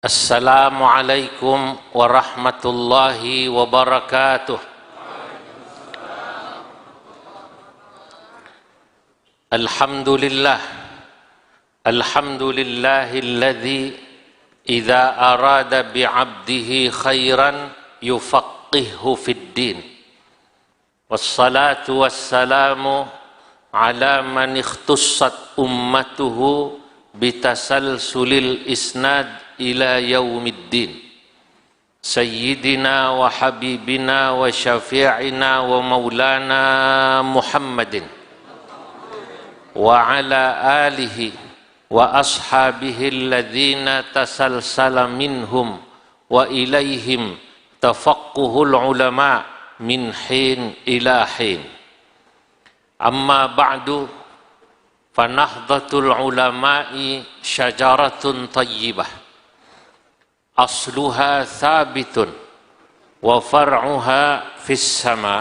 Assalamualaikum warahmatullahi wabarakatuh. Alhamdulillah. Alhamdulillahilladzi idza arada bi'abdihi khairan yufaqqihhu fid din. Wassalatu wassalamu ala man ikhtussat ummatuhu bitasalsulil isnad ila yaumiddin. Sayyidina wa habibina wa syafi'ina wa maulana Muhammadin wa ala alihi wa ashabihi alladhina tasalsala minhum wa ilaihim tafaqquhul ulama min hin ila hin. Amma ba'du, fanahdatul ulama'i syajaratun tayyibah asluha thabitun wa far'uha fis sama'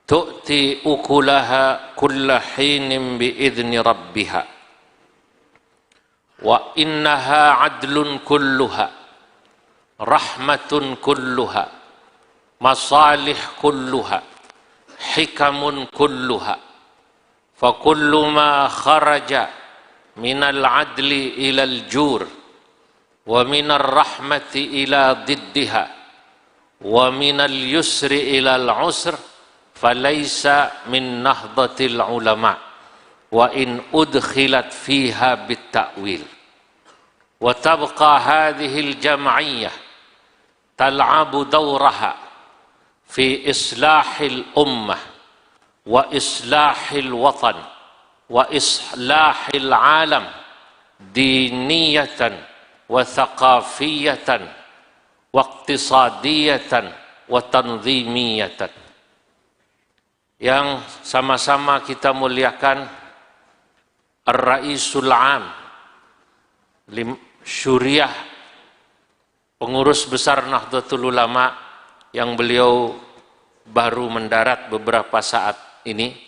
tu'ti ukulaha kulla hinin bi'idhni rabbiha wa innaha adlun kulluha rahmatun kulluha masalih kulluha hikamun kulluha fa kullu ma kharaja minal adli ilal jur wa minar rahmati ila diddiha wa minal yusri ilal usr falaysa min nahdatil ulama wa in udkhilat fiha bitta'wil wa tabqa hadhil jam'iyyah tal'abu dawraha fi islahil ummah wa islahil watan wa islahil alam diniyatan wa thaqafiyatan wa iqtisadiyatan wa tanzimiyatan. Yang sama-sama kita muliakan Ar-Raisul Am Syuriah, pengurus besar Nahdlatul Ulama, yang beliau baru mendarat beberapa saat ini.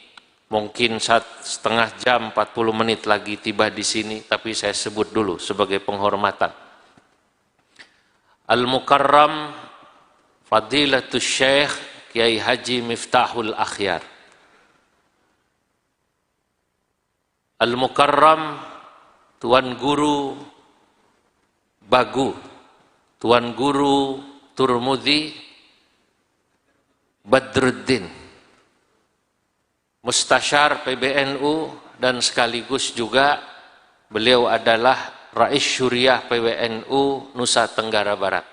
Mungkin setengah jam, 40 menit lagi tiba di sini, tapi saya sebut dulu sebagai penghormatan. Al-Mukarram Fadilatul Syekh Kiai Haji Miftahul Akhyar. Al-Mukarram Tuan Guru Bagu, Tuan Guru Turmudi Badruddin, Mustasyar PBNU, dan sekaligus juga beliau adalah Rais Syuriah PBNU Nusa Tenggara Barat.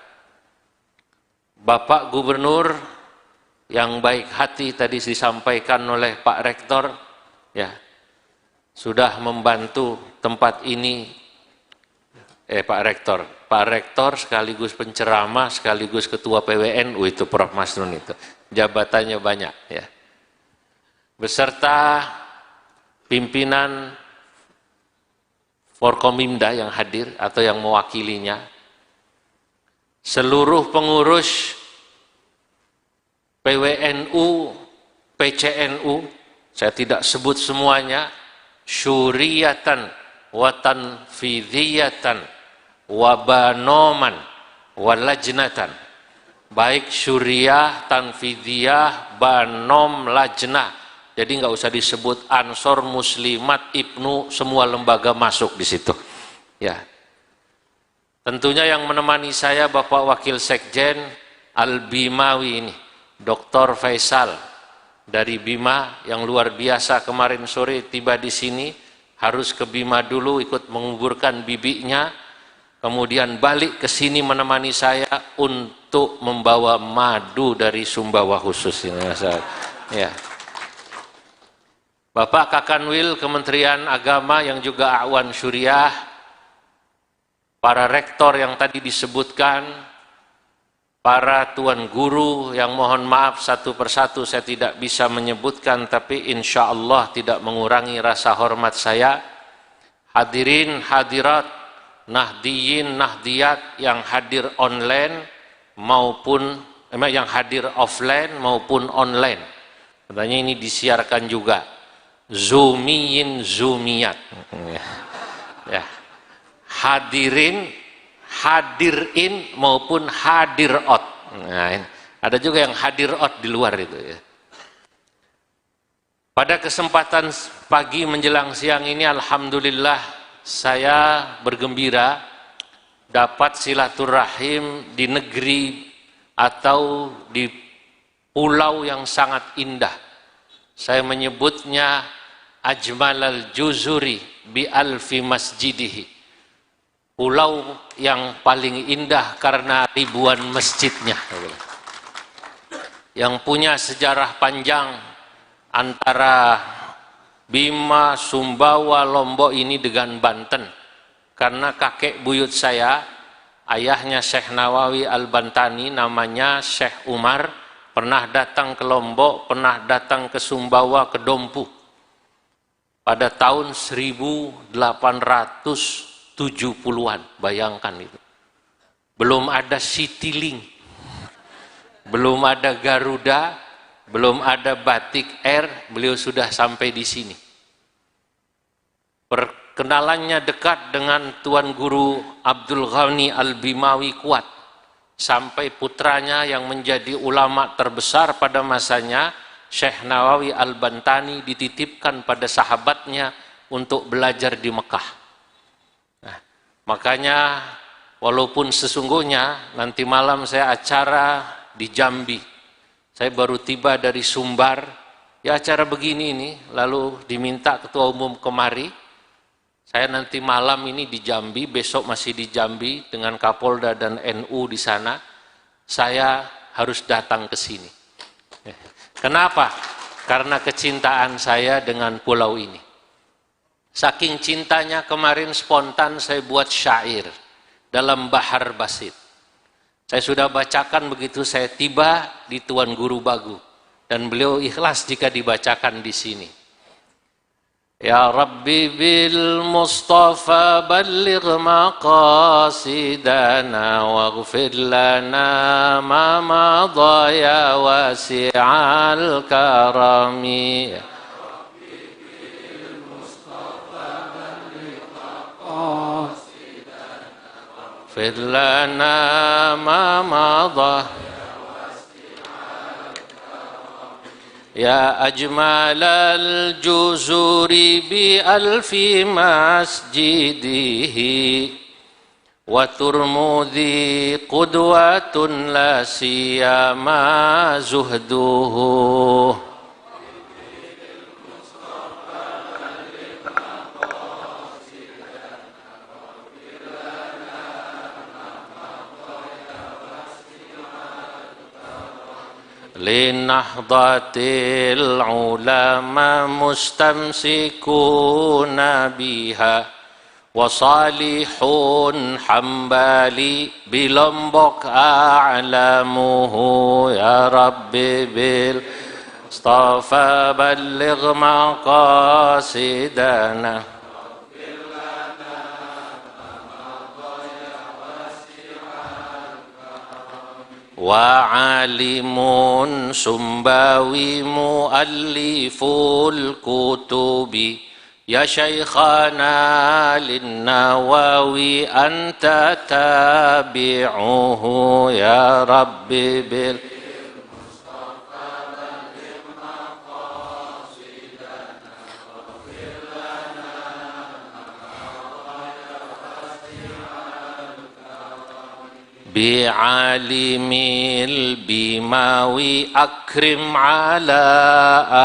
Bapak Gubernur yang baik hati tadi disampaikan oleh Pak Rektor, ya, sudah membantu tempat ini. Pak Rektor sekaligus penceramah sekaligus ketua PWNU itu Prof. Masnun, itu jabatannya banyak, ya, beserta pimpinan Forkomimda yang hadir atau yang mewakilinya, seluruh pengurus PWNU, PCNU, saya tidak sebut semuanya, syuriyatan wa tanfidhiyatan wa banoman wa lajnatan, baik syuriah, tanfidhiyah, banom, lajnah. Jadi nggak usah disebut Ansor, Muslimat, Ibnu, semua lembaga masuk di situ. Ya, tentunya yang menemani saya Bapak Wakil Sekjen Al-Bimawi ini, Dr. Faisal dari Bima, yang luar biasa kemarin sore tiba di sini, harus ke Bima dulu ikut menguburkan bibinya, kemudian balik ke sini menemani saya untuk membawa madu dari Sumbawa khusus ini. Ya. Bapak Kakanwil Kementerian Agama yang juga Awan Syuriah, para rektor yang tadi disebutkan, para tuan guru yang mohon maaf satu persatu saya tidak bisa menyebutkan, tapi insya Allah tidak mengurangi rasa hormat saya. Hadirin hadirat, nahdiyin nahdiyat yang hadir online maupun yang hadir offline maupun online. Katanya ini disiarkan juga. Zumiyin zumiyat, ya. Hadirin hadir in maupun hadir out. Nah, ini. Ada juga yang hadir out di luar itu ya. Pada kesempatan pagi menjelang siang ini, alhamdulillah saya bergembira dapat silaturahim di negeri atau di pulau yang sangat indah. Saya menyebutnya Ajmalal Juzuri bi alfi masjidihi. Pulau yang paling indah karena ribuan masjidnya. Yang punya sejarah panjang antara Bima, Sumbawa, Lombok ini dengan Banten. Karena kakek buyut saya, ayahnya Syekh Nawawi Al-Bantani, namanya Syekh Umar, pernah datang ke Lombok, pernah datang ke Sumbawa, ke Dompu. Pada tahun 1870-an, bayangkan itu. Belum ada Citylink, belum ada Garuda, belum ada Batik Air, beliau sudah sampai di sini. Perkenalannya dekat dengan Tuan Guru Abdul Ghani Al-Bimawi kuat, sampai putranya yang menjadi ulama terbesar pada masanya, Syekh Nawawi Al-Bantani, dititipkan pada sahabatnya untuk belajar di Mekah. Nah, makanya walaupun sesungguhnya nanti malam saya acara di Jambi, saya baru tiba dari Sumbar, ya acara begini ini, lalu diminta ketua umum kemari. Saya nanti malam ini di Jambi, besok masih di Jambi dengan Kapolda dan NU di sana. Saya harus datang ke sini. Kenapa? Karena kecintaan saya dengan pulau ini. Saking cintanya kemarin spontan saya buat syair dalam Bahar Basit. Saya sudah bacakan begitu saya tiba di Tuan Guru Bagu. Dan beliau ikhlas jika dibacakan di sini. Ya Rabbi bil Mustafa balligh maqasidana waghfir lana ma madha ya wasi'al karami. Ya Rabbi bil Mustafa balligh maqasidana waghfir lana ma madha Ya ajmalal juzuri bi alfi masjidihi wa turmudi qudwatun la siyama zuhduhu. Linahdatil ulama mustamsikuna biha wa salihun hambali bilombok a'lamuhu ya Rabbi bil Mustafa balligh maqasidana wa alimun sumbawi mualliful kutubi ya syaikhana linnawawi anta tabi'uhu ya Rabbi bil bi'alimil bimawi akrim ala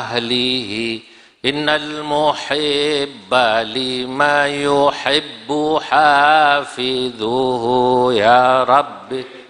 ahlihi innal muhibba lima yuhibbu hafidhuhu ya Rabbi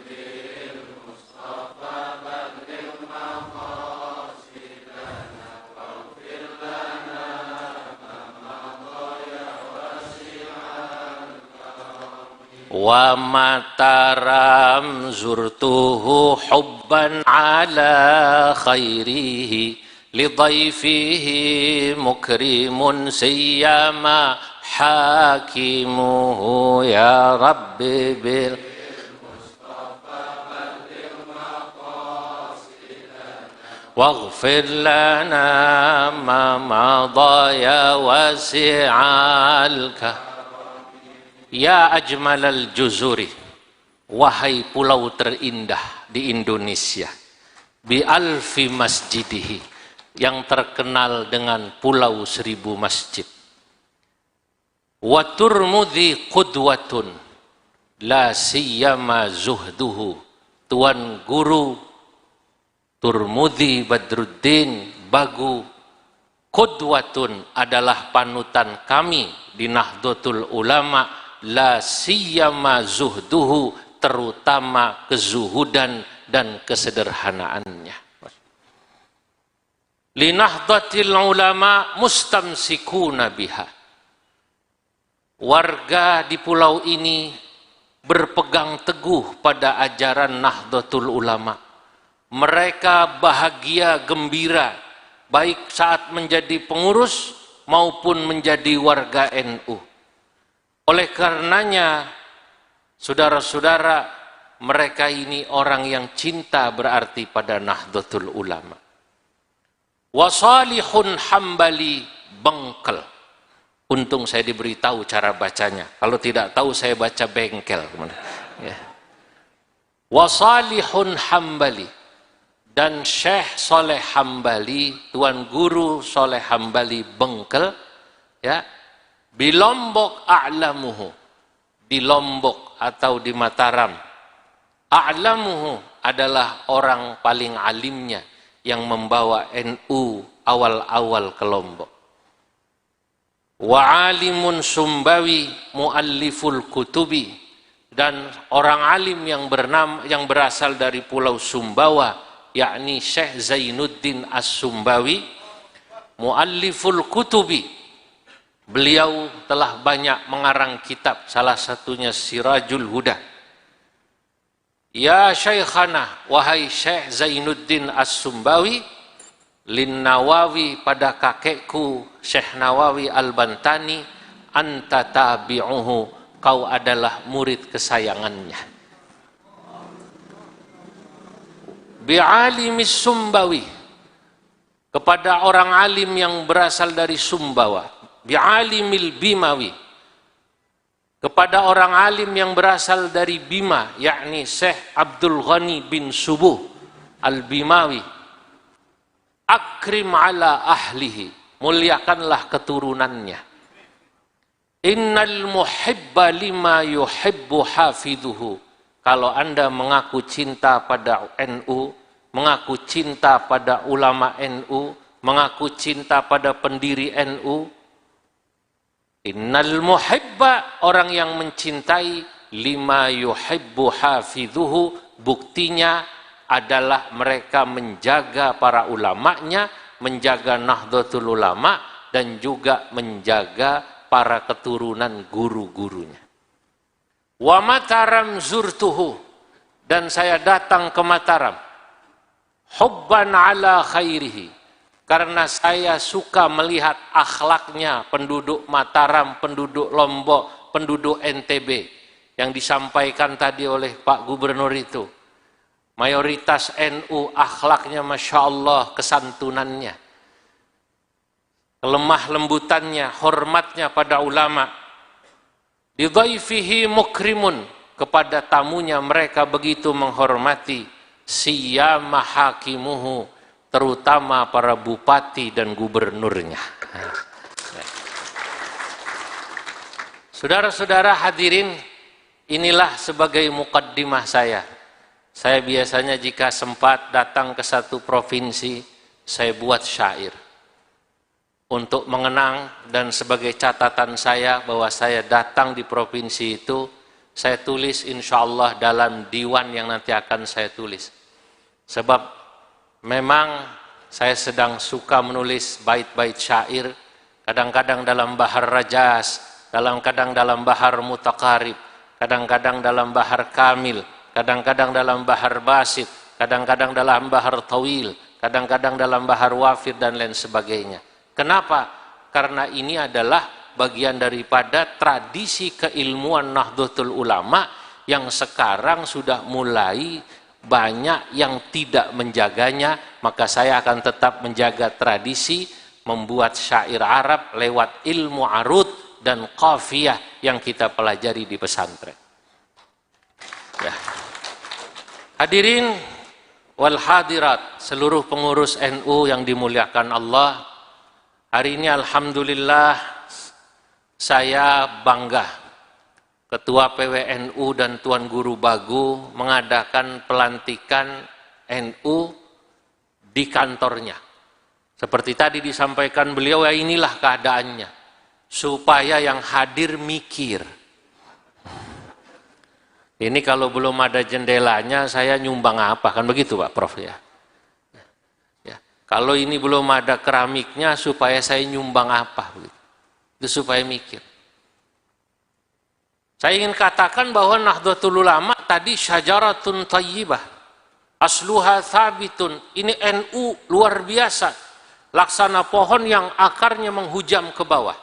wa mataram zurtuhu hubban ala khairihi lidhaifihi mukrimun sayyama hakimuhu ya Rabbi bil waghfir lana ma madha ya wasi'al Ya ajmalal juzuri wahai pulau terindah di Indonesia, bi alfi masjidihi, yang terkenal dengan pulau 1000 masjid. Wa turmudzi qudwatun la siyama zuhduhu, Tuan Guru Turmudzi Badruddin Bagu qudwatun adalah panutan kami di Nahdlatul Ulama, la siyama zuhduhu, terutama kezuhudan dan kesederhanaannya. Li Nahdlatil Ulama mustamsikuna biha, warga di pulau ini berpegang teguh pada ajaran Nahdlatul Ulama. Mereka bahagia gembira baik saat menjadi pengurus maupun menjadi warga NU. Oleh karenanya, saudara-saudara, mereka ini orang yang cinta berarti pada Nahdlatul Ulama. Wasalihun Hambali Bengkel. Untung saya diberitahu cara bacanya. Kalau tidak tahu saya baca bengkel. Ya. Wasalihun Hambali, dan Syekh Soleh Hambali, Tuan Guru Soleh Hambali Bengkel, ya, di Lombok a'lamuhu, di Lombok atau di Mataram, a'lamuhu adalah orang paling alimnya yang membawa NU awal-awal ke Lombok. Wa alimun Sumbawi mualliful kutubi, dan orang alim yang berasal dari Pulau Sumbawa, yakni Syekh Zainuddin As-Sumbawi, mualliful kutubi. Beliau telah banyak mengarang kitab, salah satunya Sirajul Huda. Ya Syekhana, wahai Syekh Zainuddin As-Sumbawi, lin Nawawi, pada kakekku Syekh Nawawi Al-Bantani, anta tabi'uhu, kau adalah murid kesayangannya. Bi'alimis Sumbawi, kepada orang alim yang berasal dari Sumbawa. Bi'alimil Bimawi, kepada orang alim yang berasal dari Bima, yakni Syekh Abdul Ghani bin Subuh Al-Bimawi. Akrim ala ahlihi, muliakanlah keturunannya. Innal muhibba lima yuhibbu hafidhuhu, kalau Anda mengaku cinta pada NU, mengaku cinta pada ulama NU, mengaku cinta pada pendiri NU, innal muhibba, orang yang mencintai, lima yuhibbu hafidhuhu, buktinya adalah mereka menjaga para ulamanya, menjaga Nahdlatul Ulama, dan juga menjaga para keturunan guru-gurunya. Wa Mataram zurtuhu, dan saya datang ke Mataram, hubban ala khairihi, karena saya suka melihat akhlaknya penduduk Mataram, penduduk Lombok, penduduk NTB, yang disampaikan tadi oleh Pak Gubernur itu. Mayoritas NU akhlaknya Masya Allah, kesantunannya, kelemah lembutannya, hormatnya pada ulama. Lidhaifihi mukrimun, kepada tamunya mereka begitu menghormati. Siyama hakimuhu, terutama para bupati dan gubernurnya. Saudara-saudara hadirin, inilah sebagai mukaddimah saya. Saya biasanya jika sempat datang ke satu provinsi, saya buat syair untuk mengenang, dan sebagai catatan saya bahwa saya datang di provinsi itu, saya tulis insya Allah dalam diwan yang nanti akan saya tulis. Sebab memang saya sedang suka menulis bait-bait syair, kadang-kadang dalam bahar rajas, kadang-kadang dalam bahar mutaqarib, kadang-kadang dalam bahar kamil, kadang-kadang dalam bahar basit, kadang-kadang dalam bahar tawil, kadang-kadang dalam bahar wafir, dan lain sebagainya. Kenapa? Karena ini adalah bagian daripada tradisi keilmuan Nahdlatul Ulama yang sekarang sudah mulai banyak yang tidak menjaganya. Maka saya akan tetap menjaga tradisi membuat syair Arab lewat ilmu arud dan qafiyah yang kita pelajari di pesantren. Ya. Hadirin wal hadirat, seluruh pengurus NU yang dimuliakan Allah, hari ini alhamdulillah saya bangga Ketua PWNU dan Tuan Guru Bagu mengadakan pelantikan NU di kantornya. Seperti tadi disampaikan beliau, ya inilah keadaannya, supaya yang hadir mikir. Ini kalau belum ada jendelanya, saya nyumbang apa? Kan begitu Pak Prof ya. Ya. Kalau ini belum ada keramiknya, supaya saya nyumbang apa? Itu supaya mikir. Saya ingin katakan bahwa Nahdlatul Ulama tadi syajaratun thayyibah, asluha thabitun. Ini NU luar biasa, laksana pohon yang akarnya menghujam ke bawah.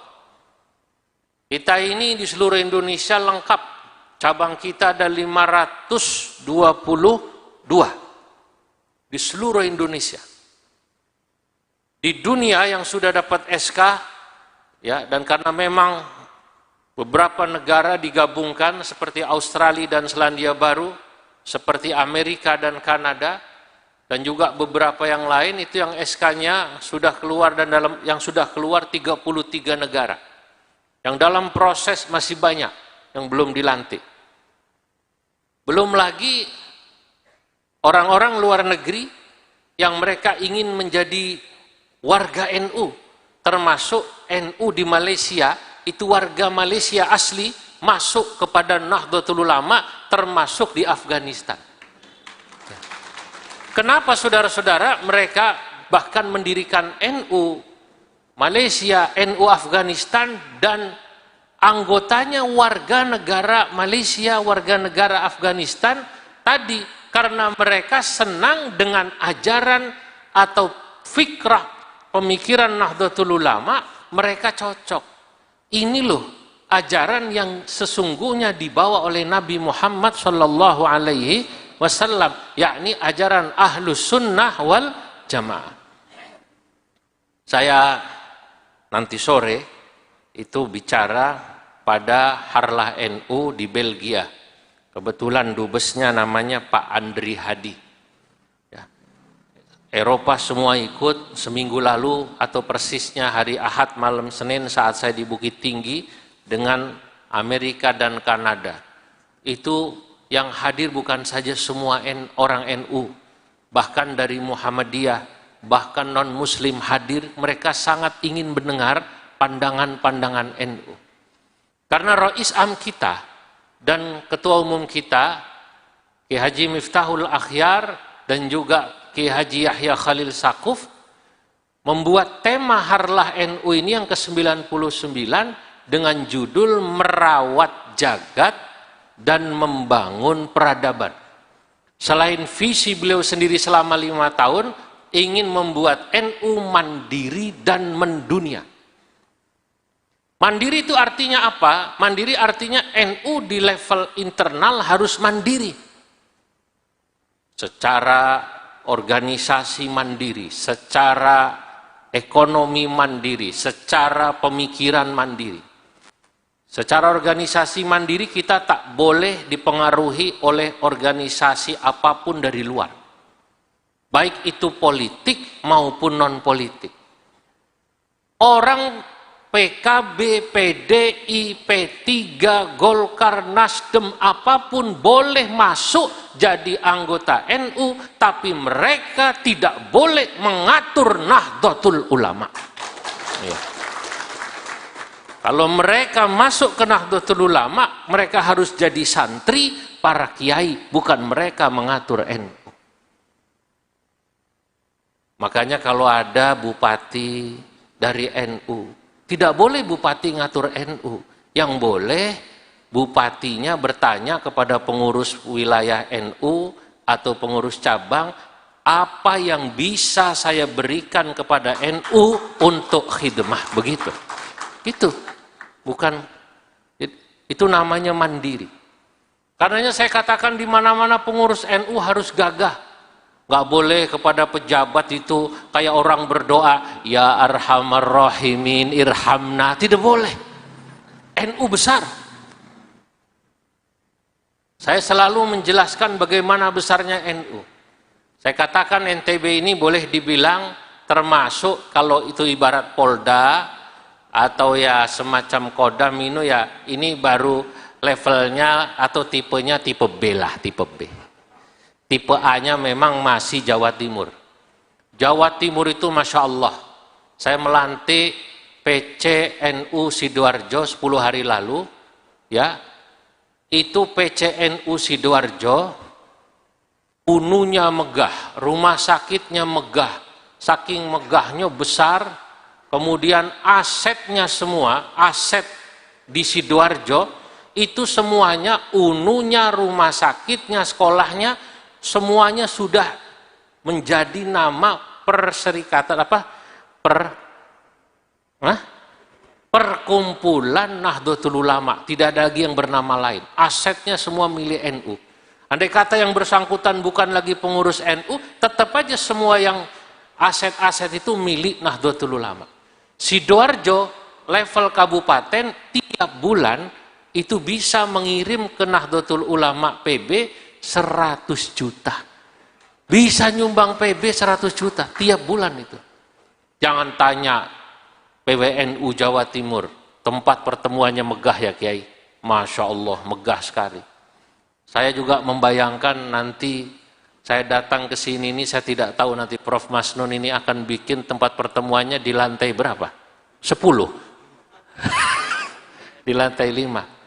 Kita ini di seluruh Indonesia lengkap. Cabang kita ada 522 di seluruh Indonesia. Di dunia yang sudah dapat SK, ya, dan karena memang beberapa negara digabungkan seperti Australia dan Selandia Baru, seperti Amerika dan Kanada, dan juga beberapa yang lain, itu yang SK-nya sudah keluar, dan yang sudah keluar 33 negara. Yang dalam proses masih banyak yang belum dilantik. Belum lagi orang-orang luar negeri yang mereka ingin menjadi warga NU, termasuk NU di Malaysia, itu warga Malaysia asli masuk kepada Nahdlatul Ulama, termasuk di Afghanistan. Kenapa saudara-saudara mereka bahkan mendirikan NU Malaysia, NU Afghanistan, dan anggotanya warga negara Malaysia, warga negara Afghanistan tadi? Karena mereka senang dengan ajaran atau fikrah pemikiran Nahdlatul Ulama, mereka cocok. Ini loh ajaran yang sesungguhnya dibawa oleh Nabi Muhammad Shallallahu Alaihi Wasallam, yakni ajaran Ahlus Sunnah wal Jamaah. Saya nanti sore itu bicara pada Harlah NU di Belgia. Kebetulan dubesnya namanya Pak Andri Hadi. Ya. Eropa semua ikut. Seminggu lalu atau persisnya hari Ahad malam Senin saat saya di Bukit Tinggi dengan Amerika dan Kanada. Itu yang hadir bukan saja semua orang NU, bahkan dari Muhammadiyah, bahkan non-muslim hadir. Mereka sangat ingin mendengar pandangan-pandangan NU. Karena Rais Am kita dan Ketua Umum kita, Kiai Haji Miftahul Akhyar dan juga Kiai Haji Yahya Khalil Saquf, membuat tema Harlah NU ini yang ke-99 dengan judul Merawat Jagat dan Membangun Peradaban. Selain visi beliau sendiri selama 5 tahun, ingin membuat NU mandiri dan mendunia. Mandiri itu artinya apa? Mandiri artinya NU di level internal harus mandiri. Secara organisasi mandiri, secara ekonomi mandiri, secara pemikiran mandiri. Secara organisasi mandiri kita tak boleh dipengaruhi oleh organisasi apapun dari luar. Baik itu politik maupun non-politik. Orang PKB, PDI, P3, Golkar, Nasdem, apapun boleh masuk jadi anggota NU, tapi mereka tidak boleh mengatur Nahdlatul Ulama. Ya. Kalau mereka masuk ke Nahdlatul Ulama, mereka harus jadi santri para kiai, bukan mereka mengatur NU. Makanya kalau ada bupati dari NU, tidak boleh bupati ngatur NU. Yang boleh bupatinya bertanya kepada pengurus wilayah NU atau pengurus cabang, apa yang bisa saya berikan kepada NU untuk khidmah, begitu. Itu bukan, itu namanya mandiri. Karenanya saya katakan di mana-mana pengurus NU harus gagah. Gak boleh kepada pejabat itu kayak orang berdoa, ya arhamar rahimin irhamna. Tidak boleh. NU besar. Saya selalu menjelaskan bagaimana besarnya NU. Saya katakan NTB ini boleh dibilang termasuk kalau itu ibarat Polda atau ya semacam Kodam ini ya, ini baru levelnya atau tipenya tipe B lah, tipe B. Tipe A-nya memang masih Jawa Timur. Jawa Timur itu Masya Allah, saya melantik PCNU Sidoarjo 10 hari lalu, ya, itu PCNU Sidoarjo, ununya megah, rumah sakitnya megah, saking megahnya besar, kemudian asetnya semua, aset di Sidoarjo, itu semuanya, ununya, rumah sakitnya, sekolahnya, semuanya sudah menjadi nama perserikatan perkumpulan Nahdlatul Ulama, tidak ada lagi yang bernama lain. Asetnya semua milik NU. Andai kata yang bersangkutan bukan lagi pengurus NU, tetap aja semua yang aset-aset itu milik Nahdlatul Ulama. Sidoarjo level kabupaten tiap bulan itu bisa mengirim ke Nahdlatul Ulama PB 100 juta. Bisa nyumbang PB 100 juta tiap bulan itu. Jangan tanya PWNU Jawa Timur, tempat pertemuannya megah ya Kiai. Masya Allah, megah sekali. Saya juga membayangkan nanti saya datang ke sini ini, saya tidak tahu nanti Prof. Masnun ini akan bikin tempat pertemuannya di lantai berapa? 10. Di lantai 5.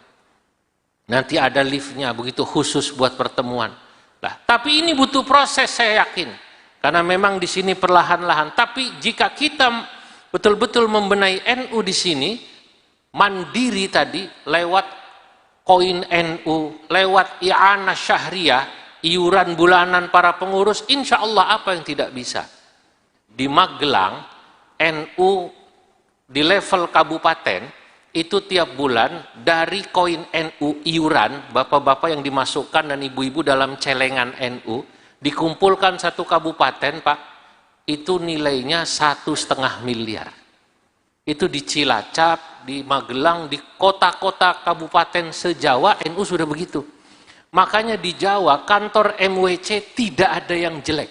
Nanti ada liftnya, begitu khusus buat pertemuan. Nah, tapi ini butuh proses, saya yakin. Karena memang di sini perlahan-lahan. Tapi jika kita betul-betul membenahi NU di sini, mandiri tadi, lewat koin NU, lewat i'anah syahriyah, iuran bulanan para pengurus, insya Allah apa yang tidak bisa. Di Magelang, NU di level kabupaten, itu tiap bulan dari koin NU iuran, bapak-bapak yang dimasukkan dan ibu-ibu dalam celengan NU, dikumpulkan satu kabupaten Pak, itu nilainya 1,5 miliar. Itu di Cilacap, di Magelang, di kota-kota kabupaten se-Jawa NU sudah begitu. Makanya di Jawa kantor MWC tidak ada yang jelek.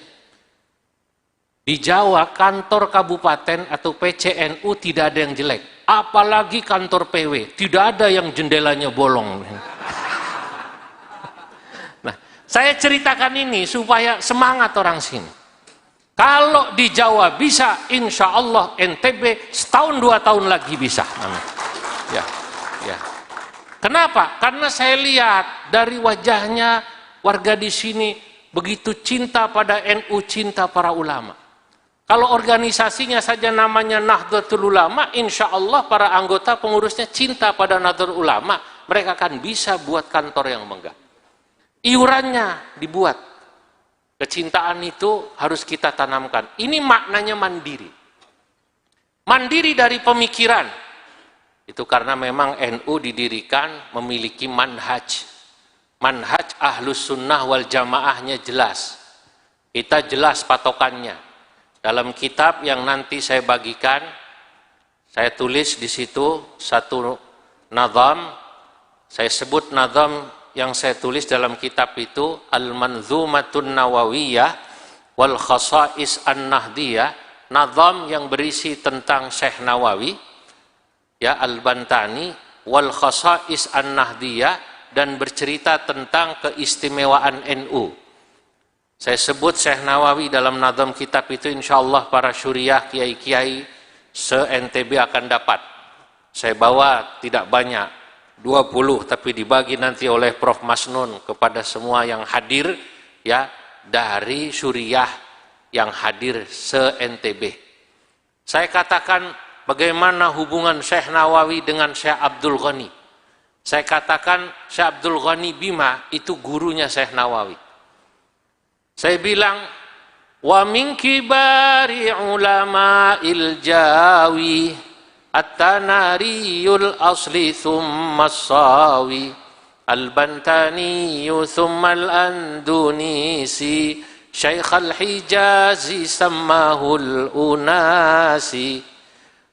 Di Jawa kantor kabupaten atau PCNU tidak ada yang jelek. Apalagi kantor PW, tidak ada yang jendelanya bolong. Nah, saya ceritakan ini supaya semangat orang sini. Kalau di Jawa bisa, insya Allah NTB setahun 2 tahun lagi bisa. Ya, ya. Kenapa? Karena saya lihat dari wajahnya warga di sini begitu cinta pada NU, cinta para ulama. Kalau organisasinya saja namanya Nahdlatul Ulama, insya Allah para anggota pengurusnya cinta pada Nahdlatul Ulama, mereka akan bisa buat kantor yang megah. Iurannya dibuat. Kecintaan itu harus kita tanamkan. Ini maknanya mandiri. Mandiri dari pemikiran. Itu karena memang NU didirikan memiliki manhaj. Manhaj Ahlus Sunnah wal Jamaahnya jelas. Kita jelas patokannya. Dalam kitab yang nanti saya bagikan, saya tulis di situ satu nazam, saya sebut nazam yang saya tulis dalam kitab itu Al-Manzumatun Nawawiyah wal Khasa'is An-Nahdiyah, nazam yang berisi tentang Syekh Nawawi, ya Al-Bantani, wal Khasa'is An-Nahdiyah, dan bercerita tentang keistimewaan NU. Saya sebut Syekh Nawawi dalam nazam kitab itu, insya Allah para syuriah, kiai-kiai se-NTB akan dapat. Saya bawa tidak banyak, 20, tapi dibagi nanti oleh Prof. Masnun kepada semua yang hadir, ya, dari syuriah yang hadir se-NTB. Saya katakan bagaimana hubungan Syekh Nawawi dengan Syekh Abdul Ghani. Saya katakan Syekh Abdul Ghani Bima itu gurunya Syekh Nawawi. Saya bilang, wa min kibari ulama'il jawi at-tanariyul asli thumma sawi al-bantaniyu thumma al-andunisi syaikh al-hijazi sammahul unasi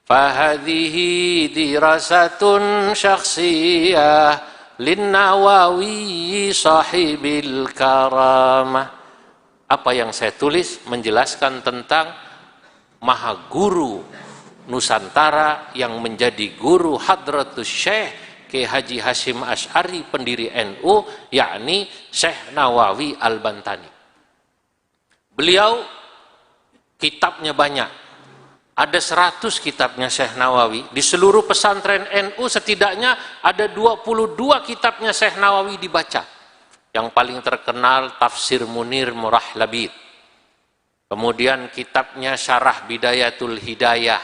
fahadihi dirasatun syakhsiyah lin-Nawawi sahibil karamah. Apa yang saya tulis menjelaskan tentang Maha Guru Nusantara yang menjadi guru Hadratus Syekh Kiai Haji Hasyim Asy'ari pendiri NU, yakni Syekh Nawawi Al-Bantani. Beliau kitabnya banyak. Ada 100 kitabnya Syekh Nawawi. Di seluruh pesantren NU setidaknya ada 22 kitabnya Syekh Nawawi dibaca. Yang paling terkenal Tafsir Munir Murah Labid. Kemudian kitabnya Syarah Bidayatul Hidayah.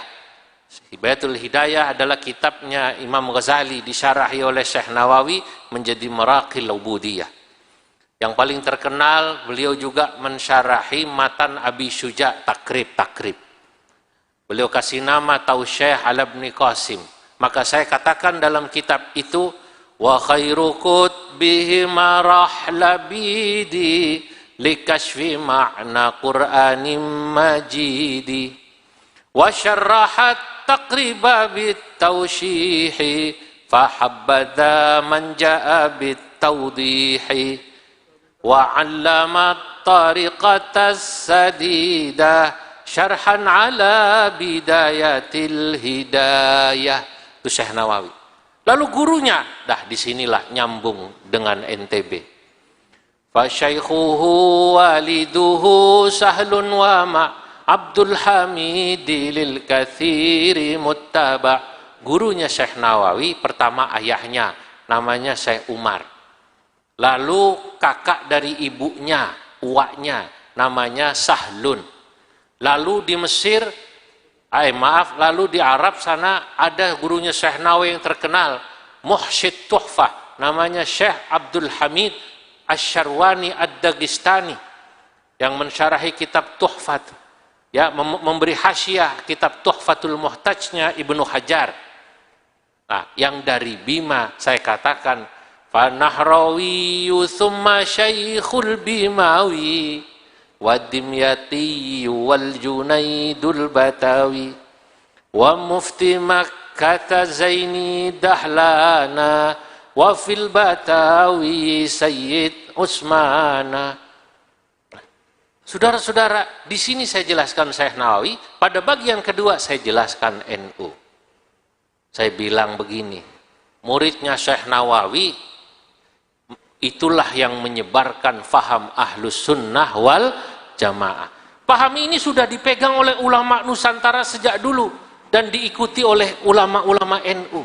Bidayatul Hidayah adalah kitabnya Imam Ghazali, disyarahi oleh Syekh Nawawi menjadi Maraqil Ubudiyah. Yang paling terkenal, beliau juga mensyarahi matan Abi Syuja' Takrib. Beliau kasih nama Tausyih ala Ibni Qasim. Maka saya katakan dalam kitab itu, wa khairu kutbihi marah labidi likashfi ma'na Qur'anim majidi wa syarrahat taqriba bitawshihi fahabbadha man ja'a bitawdihi wa 'allama tariqatas sadidah syarhan ala bidayatil hidayah. Itu Syekh Nawawi. Lalu gurunya, disinilah nyambung dengan NTB. Fa syaikhuhu waliduhu sahlun wa ma Abdul Hamid lil katsiri muttaba. Gurunya Syekh Nawawi pertama ayahnya namanya Syekh Umar. Lalu kakak dari ibunya, uaknya namanya Sahlun. Lalu di Mesir, lalu di Arab sana ada gurunya Syekh Nawawi yang terkenal, Muhsyid Tuhfah, namanya Syekh Abdul Hamid Asy-Syarwani Ad-Dagistani yang mensyarahi kitab Tuhfat, ya, memberi hasyiah kitab Tuhfatul Muhtajnya Ibnu Hajar. Nah, yang dari Bima saya katakan fa Nahrawi tsumma Syekhul Bimawi Wadimyati wal Junaidul Batawi wa mufti Makkah Zaini Dahlana wa fil Batawi Sayyid Utsmana. Saudara-saudara, di sini saya jelaskan Syekh Nawawi, pada bagian kedua saya jelaskan NU. Saya bilang begini, muridnya Syekh Nawawi itulah yang menyebarkan faham Ahlus Sunnah wal Jamaah. Paham ini sudah dipegang oleh ulama Nusantara sejak dulu dan diikuti oleh ulama-ulama NU.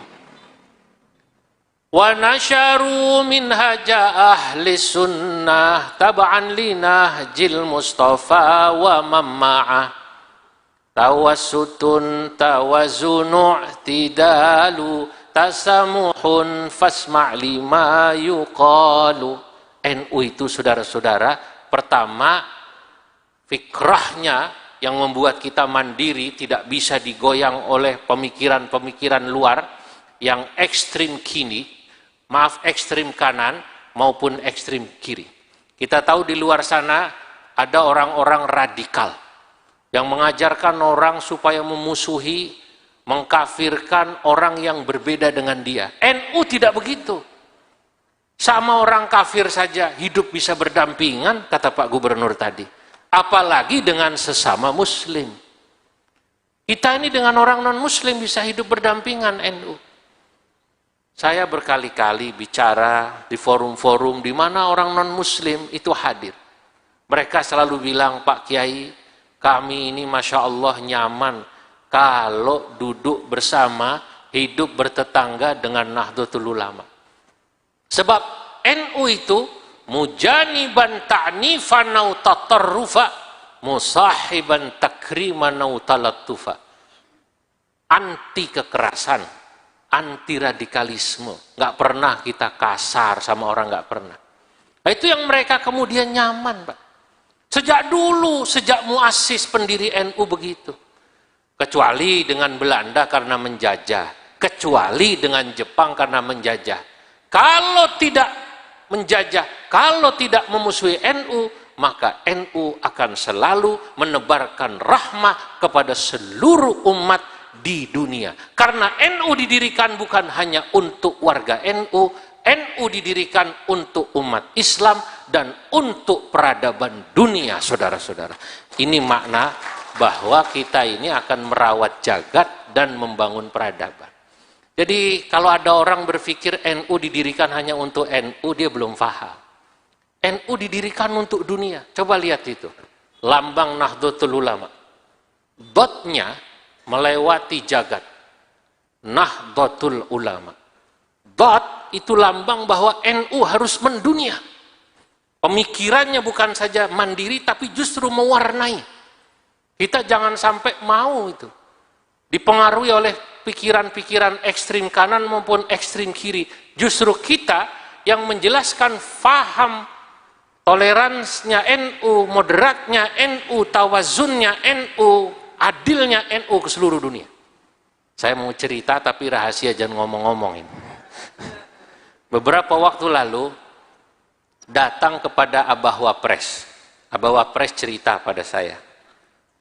Wa nasyaru minhaja ahli sunnah tab'an linahjil Mustafa wa mamma'ah tawassutun tawazunu i'tidalu tasamuhun fasma' lima yuqalu. NU itu saudara-saudara, pertama fikrahnya yang membuat kita mandiri, tidak bisa digoyang oleh pemikiran-pemikiran luar yang ekstrim ekstrim kanan maupun ekstrim kiri. Kita tahu di luar sana ada orang-orang radikal yang mengajarkan orang supaya memusuhi, mengkafirkan orang yang berbeda dengan dia. NU tidak begitu. Sama orang kafir saja hidup bisa berdampingan, kata Pak Gubernur tadi. Apalagi dengan sesama muslim. Kita ini dengan orang non-muslim bisa hidup berdampingan, NU. Saya berkali-kali bicara di forum-forum di mana orang non-muslim itu hadir. Mereka selalu bilang, Pak Kiai, kami ini Masya Allah nyaman kalau duduk bersama, hidup bertetangga dengan Nahdlatul Ulama. Sebab NU itu mujaniban ta'nifan au tatarrufa musahiban takriman au talattufa. Anti kekerasan, anti radikalisme. Nggak pernah kita kasar sama orang, nggak pernah. Nah, itu yang mereka kemudian nyaman, Pak. Sejak dulu, sejak muassis pendiri NU begitu. Kecuali dengan Belanda karena menjajah, kecuali dengan Jepang karena menjajah. Kalau tidak menjajah, kalau tidak memusuhi NU, maka NU akan selalu menebarkan rahmah kepada seluruh umat di dunia. Karena NU didirikan bukan hanya untuk warga NU, NU didirikan untuk umat Islam dan untuk peradaban dunia, saudara-saudara. Ini makna bahwa kita ini akan merawat jagat dan membangun peradaban. Jadi kalau ada orang berpikir NU didirikan hanya untuk NU, dia belum paham. NU didirikan untuk dunia. Coba lihat itu. Lambang Nahdlatul Ulama. Dotnya melewati jagat. Nahdlatul Ulama. Dot itu lambang bahwa NU harus mendunia. Pemikirannya bukan saja mandiri, tapi justru mewarnai. Kita jangan sampai mau itu dipengaruhi oleh pikiran-pikiran ekstrim kanan maupun ekstrim kiri. Justru kita yang menjelaskan faham toleransinya NU, moderatnya NU, tawazunnya NU, adilnya NU ke seluruh dunia. Saya mau cerita tapi rahasia, jangan ngomong-ngomong ini. Beberapa waktu lalu datang kepada Abah Wapres. Abah Wapres cerita pada saya.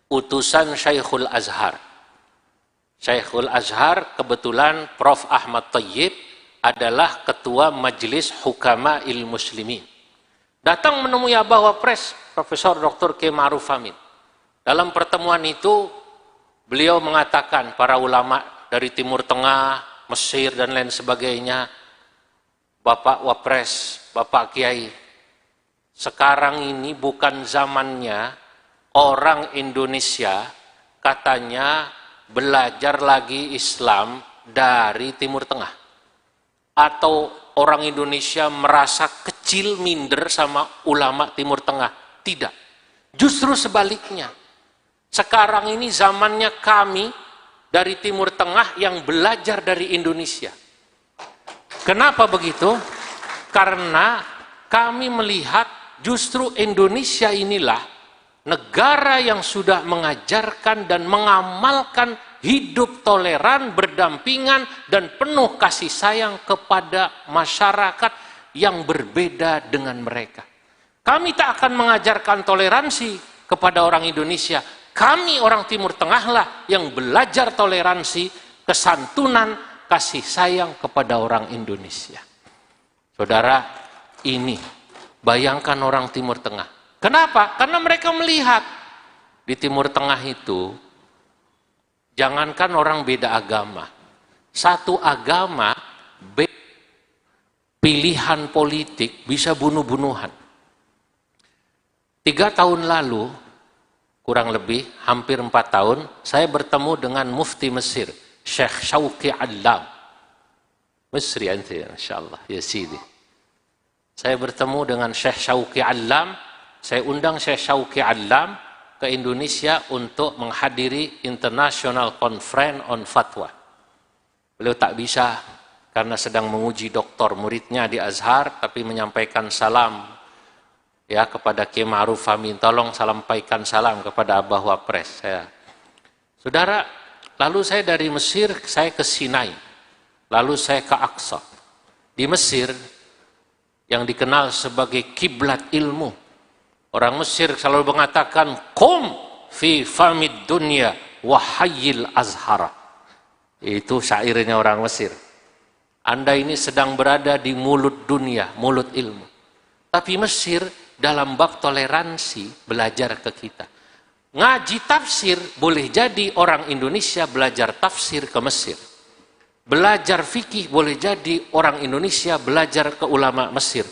Utusan Syekhul Azhar. Syekhul Azhar kebetulan Prof. Ahmad Thayyib adalah ketua Majelis Hukama Muslimin. Datang menemui Abah Wapres, Profesor Dr. Kiai Ma'ruf Amin. Dalam pertemuan itu beliau mengatakan para ulama dari Timur Tengah, Mesir dan lain sebagainya, Bapak Wapres, Bapak Kiai, sekarang ini bukan zamannya orang Indonesia katanya belajar lagi Islam dari Timur Tengah. Atau orang Indonesia merasa kecil, minder sama ulama Timur Tengah. Tidak. Justru sebaliknya. Sekarang ini zamannya kami dari Timur Tengah yang belajar dari Indonesia. Kenapa begitu? Karena kami melihat justru Indonesia inilah negara yang sudah mengajarkan dan mengamalkan hidup toleran, berdampingan, dan penuh kasih sayang kepada masyarakat yang berbeda dengan mereka. Kami tak akan mengajarkan toleransi kepada orang Indonesia. Kami orang Timur Tengah lah yang belajar toleransi, kesantunan, kasih sayang kepada orang Indonesia. Saudara, ini bayangkan orang Timur Tengah. Kenapa? Karena mereka melihat di Timur Tengah itu, jangankan orang beda agama, satu agama, pilihan politik bisa bunuh-bunuhan. 3 tahun lalu, kurang lebih, hampir 4 tahun, saya bertemu dengan Mufti Mesir, Syekh Syauqi Allam. Mesri anti, insyaallah, ya Sidi. Saya bertemu dengan Syekh Syauqi Allam, saya undang Syekh Syauqi Allam ke Indonesia untuk menghadiri International Conference on Fatwa. Beliau tak bisa karena sedang menguji doktor muridnya di Azhar, tapi menyampaikan salam ya kepada Kiai Ma'ruf Amin. Tolong sampaikan salam kepada Abah Wapres. Saudara, lalu saya dari Mesir, saya ke Sinai. Lalu saya ke Aqsa. Di Mesir, yang dikenal sebagai kiblat ilmu. Orang Mesir selalu mengatakan, Qum fi famid dunya wa hayyil azhara. Itu syairnya orang Mesir. Anda ini sedang berada di mulut dunia, mulut ilmu. Tapi Mesir dalam bab toleransi belajar ke kita. Ngaji tafsir boleh jadi orang Indonesia belajar tafsir ke Mesir. Belajar fikih boleh jadi orang Indonesia belajar ke ulama Mesir.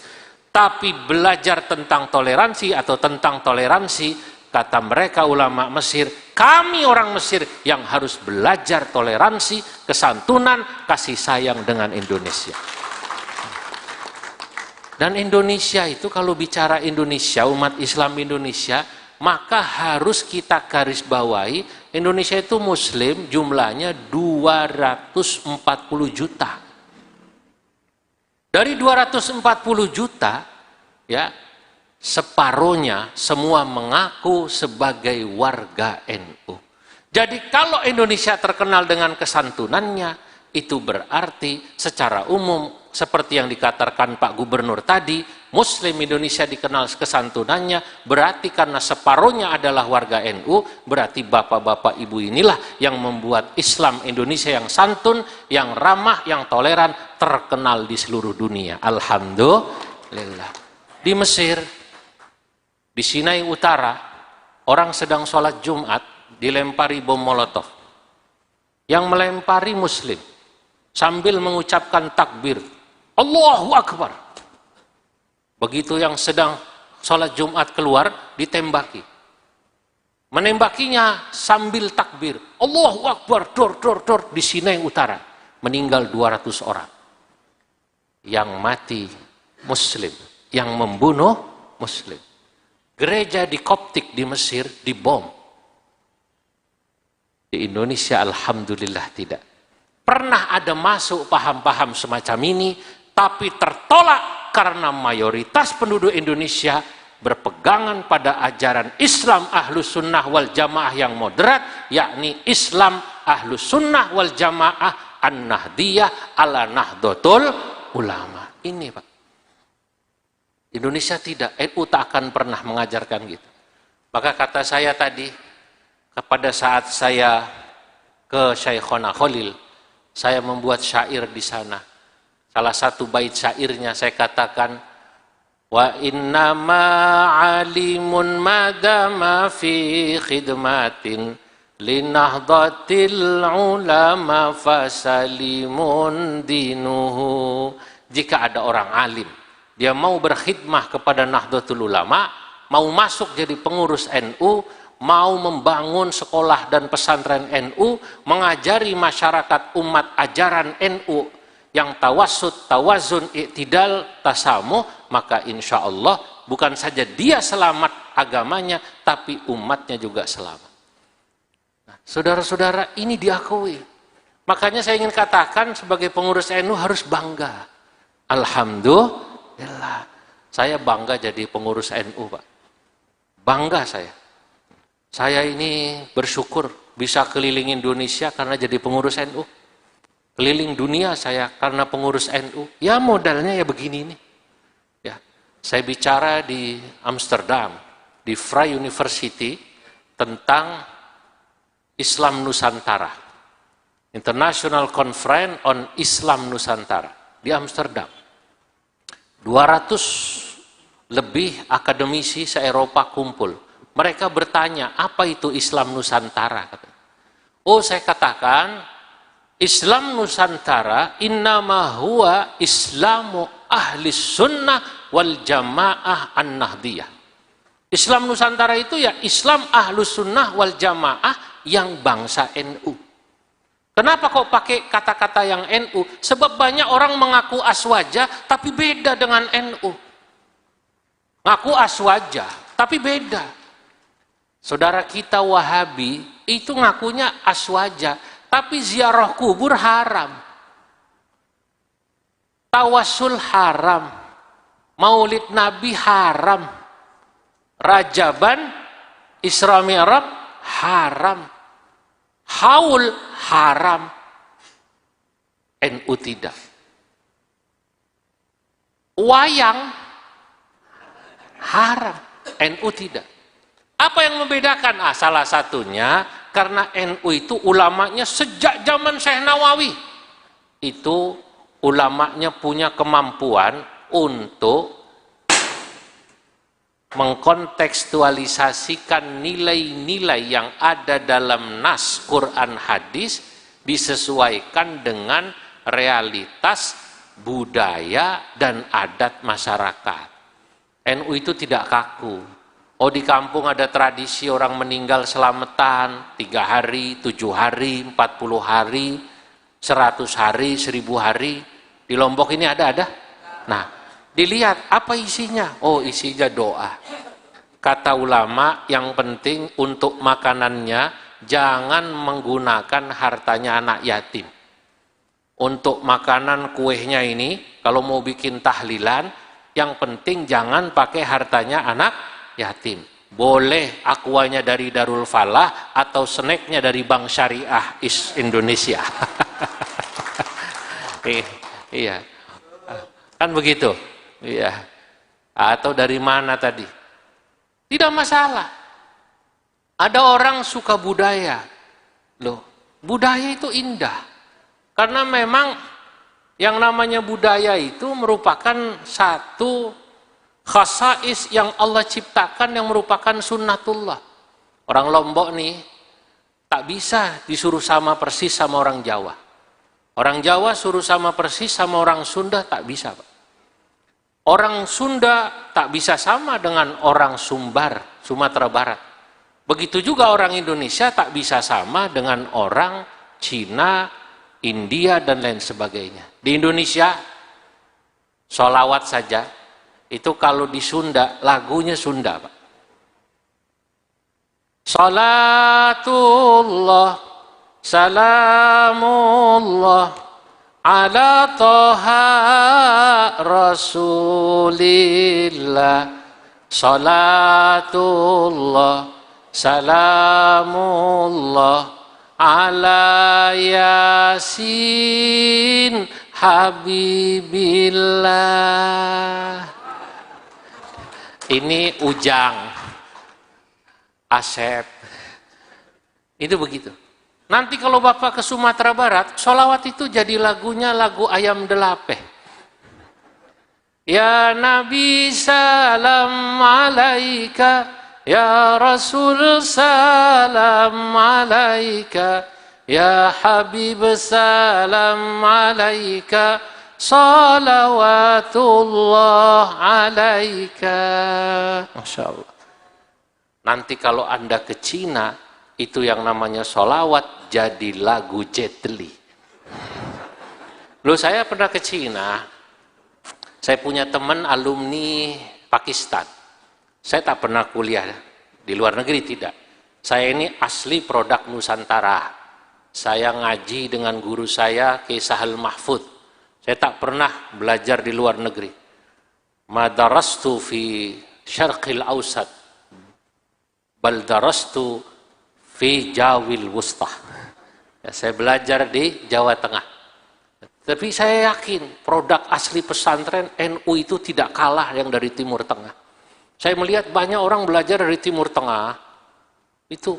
Tapi belajar tentang toleransi atau tentang toleransi, kata mereka ulama Mesir, kami orang Mesir yang harus belajar toleransi, kesantunan, kasih sayang dengan Indonesia. Dan Indonesia itu kalau bicara Indonesia, umat Islam Indonesia, maka harus kita garis bawahi, Indonesia itu muslim jumlahnya 240 juta. Dari 240 juta, ya, separohnya semua mengaku sebagai warga NU. Jadi kalau Indonesia terkenal dengan kesantunannya, itu berarti secara umum seperti yang dikatakan Pak Gubernur tadi, Muslim Indonesia dikenal kesantunannya, berarti karena separohnya adalah warga NU, berarti bapak-bapak ibu inilah yang membuat Islam Indonesia yang santun, yang ramah, yang toleran, terkenal di seluruh dunia. Alhamdulillah. Di Mesir, di Sinai Utara, orang sedang sholat Jumat dilempari bom molotov. Yang melempari Muslim sambil mengucapkan takbir, Allahu Akbar. Begitu yang sedang sholat Jumat keluar, ditembaki. Menembakinya sambil takbir, Allahu Akbar, dor, dor, dor, di Sinai Utara. Meninggal 200 orang. Yang mati Muslim, yang membunuh Muslim. Gereja di Koptik di Mesir dibom. Di Indonesia alhamdulillah tidak. Pernah ada masuk paham-paham semacam ini, tapi tertolak karena mayoritas penduduk Indonesia berpegangan pada ajaran Islam Ahlus Sunnah wal Jamaah yang moderat, yakni Islam Ahlus Sunnah wal Jamaah An-Nahdiyah ala Nahdlatul Ulama. Ini Pak. Indonesia tidak, NU tak akan pernah mengajarkan gitu. Maka kata saya tadi, pada saat saya ke Syekhona Khalil, saya membuat syair di sana. Salah satu bait syairnya saya katakan, wa innama alimun madama fi khidmatin linahdhatil ulama fasalimun dinuhu. Jika ada orang alim, dia mau berkhidmah kepada Nahdlatul Ulama, mau masuk jadi pengurus NU, mau membangun sekolah dan pesantren NU, mengajari masyarakat umat ajaran NU yang tawassut, tawazun, i'tidal, tasamuh, maka insya Allah bukan saja dia selamat agamanya, tapi umatnya juga selamat. Nah, saudara-saudara, ini diakui. Makanya saya ingin katakan sebagai pengurus NU harus bangga. Alhamdulillah, saya bangga jadi pengurus NU, Pak. Bangga saya. Saya ini bersyukur bisa keliling Indonesia karena jadi pengurus NU. Keliling dunia saya karena pengurus NU. Ya modalnya ya begini nih. Ya, saya bicara di Amsterdam, di Vrije University tentang Islam Nusantara. International Conference on Islam Nusantara di Amsterdam. 200 lebih akademisi se-Eropa kumpul. Mereka bertanya, apa itu Islam Nusantara? Oh, saya katakan, Islam Nusantara innama huwa islamu ahli sunnah wal jamaah an-nahdiyah. Islam Nusantara itu ya Islam ahlu sunnah wal jamaah yang bangsa NU. Kenapa kok pakai kata-kata yang NU? Sebab banyak orang mengaku aswaja tapi beda dengan NU. Ngaku aswaja tapi beda. Saudara kita Wahabi itu ngakunya aswaja, tapi ziarah kubur haram. Tawasul haram. Maulid Nabi haram. Rajaban, Isra Mi'raj haram. Haul haram. NU tidak. Wayang haram. NU tidak. Apa yang membedakan? Salah satunya karena NU itu ulamanya sejak zaman Syekh Nawawi. Itu ulamanya punya kemampuan untuk mengkontekstualisasikan nilai-nilai yang ada dalam nas Quran hadis disesuaikan dengan realitas budaya dan adat masyarakat. NU itu tidak kaku. Oh, di kampung ada tradisi orang meninggal selamatan 3 hari, 7 hari, 40 hari, 100 hari, 1000 hari. Di Lombok ini ada? Nah, dilihat apa isinya. Oh, isinya doa. Kata ulama, yang penting untuk makanannya jangan menggunakan hartanya anak yatim. Untuk makanan kuehnya ini, kalau mau bikin tahlilan, yang penting jangan pakai hartanya anak yatim. Boleh akuanya dari Darul Falah atau snacknya dari Bank Syariah Indonesia. Iya, kan begitu. Iya. Atau dari mana tadi? Tidak masalah. Ada orang suka budaya. Loh, budaya itu indah. Karena memang Yang namanya budaya itu merupakan satu khasais yang Allah ciptakan yang merupakan sunnatullah. Orang Lombok nih tak bisa disuruh sama persis sama orang Jawa. Orang Jawa suruh sama persis sama orang Sunda tak bisa, Pak. Orang Sunda tak bisa sama dengan orang Sumbar, Sumatera Barat. Begitu juga orang Indonesia tak bisa sama dengan orang Cina, India, dan lain sebagainya. Di Indonesia, sholawat saja, itu kalau di Sunda, lagunya Sunda, Pak. Salatullah, salamullah, ala toha rasulillah. Salatullah, salamullah, ala yasin habibillah. Ini Ujang, Asep, itu begitu. Nanti kalau Bapak ke Sumatera Barat, sholawat itu jadi lagunya lagu Ayam Delape. Ya Nabi salam alaika, ya Rasul salam alaika, ya Habib salam alaika, salawatullah alaika. Masya Allah. Nanti kalau Anda ke Cina, itu yang namanya sholawat jadi lagu Jet Li. Loh, saya pernah ke Cina, saya punya teman alumni Pakistan. Saya tak pernah kuliah di luar negeri, tidak. Saya ini asli produk Nusantara. Saya ngaji dengan guru saya, Kiai Sahal Mahfud. Saya tak pernah belajar di luar negeri. Madarastu fi syarqil ausat, bal darastu fi jawil wustah. Ya, saya belajar di Jawa Tengah. Tapi saya yakin produk asli pesantren NU itu tidak kalah yang dari Timur Tengah. Saya melihat banyak orang belajar dari Timur Tengah itu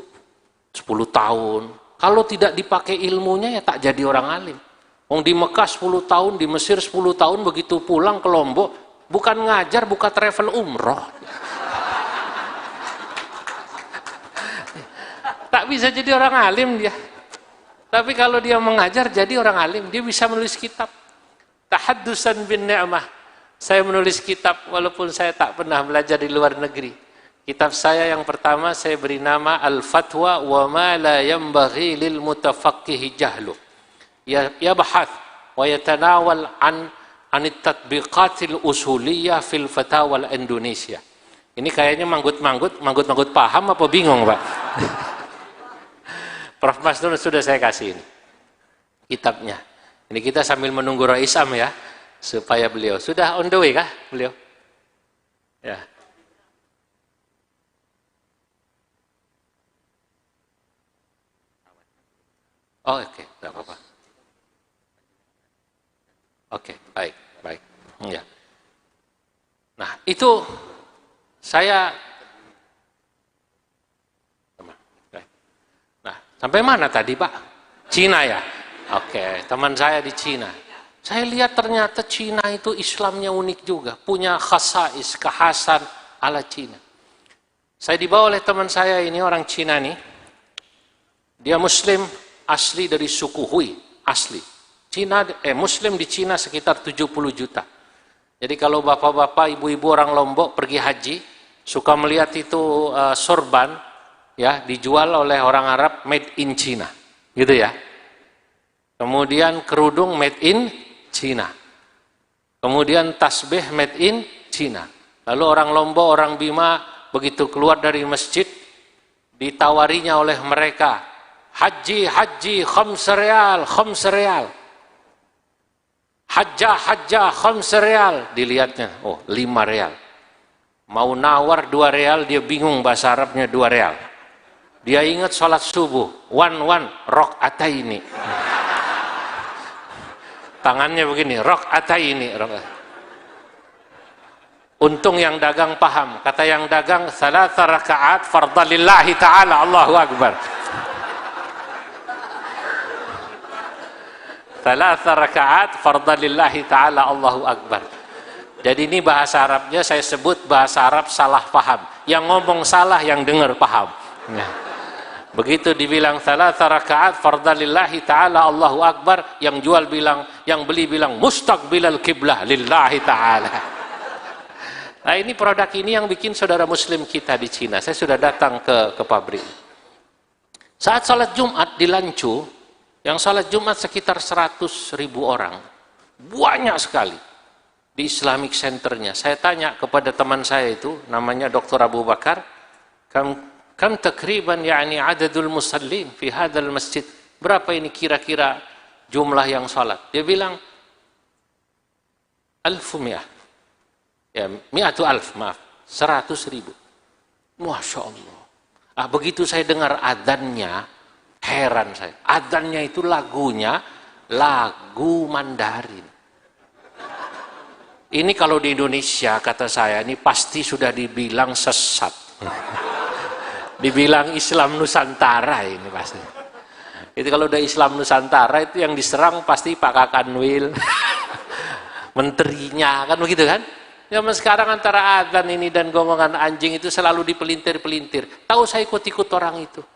10 tahun. Kalau tidak dipakai ilmunya ya tak jadi orang alim. Wong di Mekah 10 tahun, di Mesir 10 tahun, begitu pulang ke Lombok, bukan ngajar, bukan travel umroh. Tak bisa jadi orang alim dia. Tapi kalau dia mengajar jadi orang alim, dia bisa menulis kitab. Tahaddusan bin ni'mah. Saya menulis kitab walaupun saya tak pernah belajar di luar negeri. Kitab saya yang pertama saya beri nama Al-Fatwa wa ma la yanbaghi lil mutafaqqihi jahlu. Ya bahath wa yatanawal an at-tatbiqatil usuliyah fil fatawa Indonesia. Ini kayaknya manggut-manggut paham apa bingung, Pak? Prof. Masnun sudah saya kasih ini kitabnya. Ini kita sambil menunggu Raisam ya, supaya beliau sudah on the way kah beliau? Ya. Oh, oke, tidak apa-apa. Oke, baik. Ya. Nah, itu saya. Nah, sampai mana tadi, Pak? Cina ya? Oke, teman saya di Cina. Saya lihat ternyata Cina itu Islamnya unik juga, punya khasais, kekhasan ala Cina. Saya dibawa oleh teman saya ini, orang Cina nih. Dia Muslim asli dari suku Hui, asli. Muslim di Cina sekitar 70 juta. Jadi kalau bapak-bapak, ibu-ibu orang Lombok pergi haji, suka melihat itu sorban, ya, dijual oleh orang Arab made in China, gitu ya. Kemudian kerudung made in China. Kemudian tasbih made in China. Lalu orang Lombok, orang Bima begitu keluar dari masjid ditawarinya oleh mereka, haji khams real. Hajjah khams real. Dilihatnya, oh 5 real. Mau nawar 2 real, dia bingung bahasa Arabnya 2 real. Dia ingat sholat subuh, one rakaataini. Tangannya begini, rakaataini. Untung yang dagang paham. Kata yang dagang, 3 rakaat fardalillahi ta'ala, Allahu Akbar. Thalatha rakaat fardhan lillahi ta'ala Allahu Akbar. Jadi ini bahasa Arabnya saya sebut bahasa Arab salah paham. Yang ngomong salah, yang dengar paham. Nah, begitu dibilang thalatha rakaat fardhan lillahi ta'ala Allahu Akbar, yang jual bilang, yang beli bilang mustaqbilal kiblah lillahi ta'ala. Nah, ini produk ini yang bikin saudara muslim kita di Cina. Saya sudah datang ke pabrik. Saat salat Jumat di Lancu, yang salat Jumat sekitar 100.000 orang. Banyak sekali. Di Islamic Centernya. Saya tanya kepada teman saya itu, namanya Dr. Abu Bakar, kam takriban yani adadul musallin fi hadzal masjid. Berapa ini kira-kira jumlah yang salat? Dia bilang 1,100. Ya, 100,000, maaf. 100.000. Masya Allah. Begitu saya dengar adzannya, heran saya. Adzannya itu lagunya lagu Mandarin. Ini kalau di Indonesia, kata saya, ini pasti sudah dibilang sesat. Dibilang Islam Nusantara ini pasti. Itu kalau udah Islam Nusantara, itu yang diserang pasti Pak Kakanwil, menterinya, kan begitu kan? Zaman sekarang antara adzan ini dan gongongan anjing itu selalu dipelintir-pelintir. Tahu saya ikut-ikut orang itu.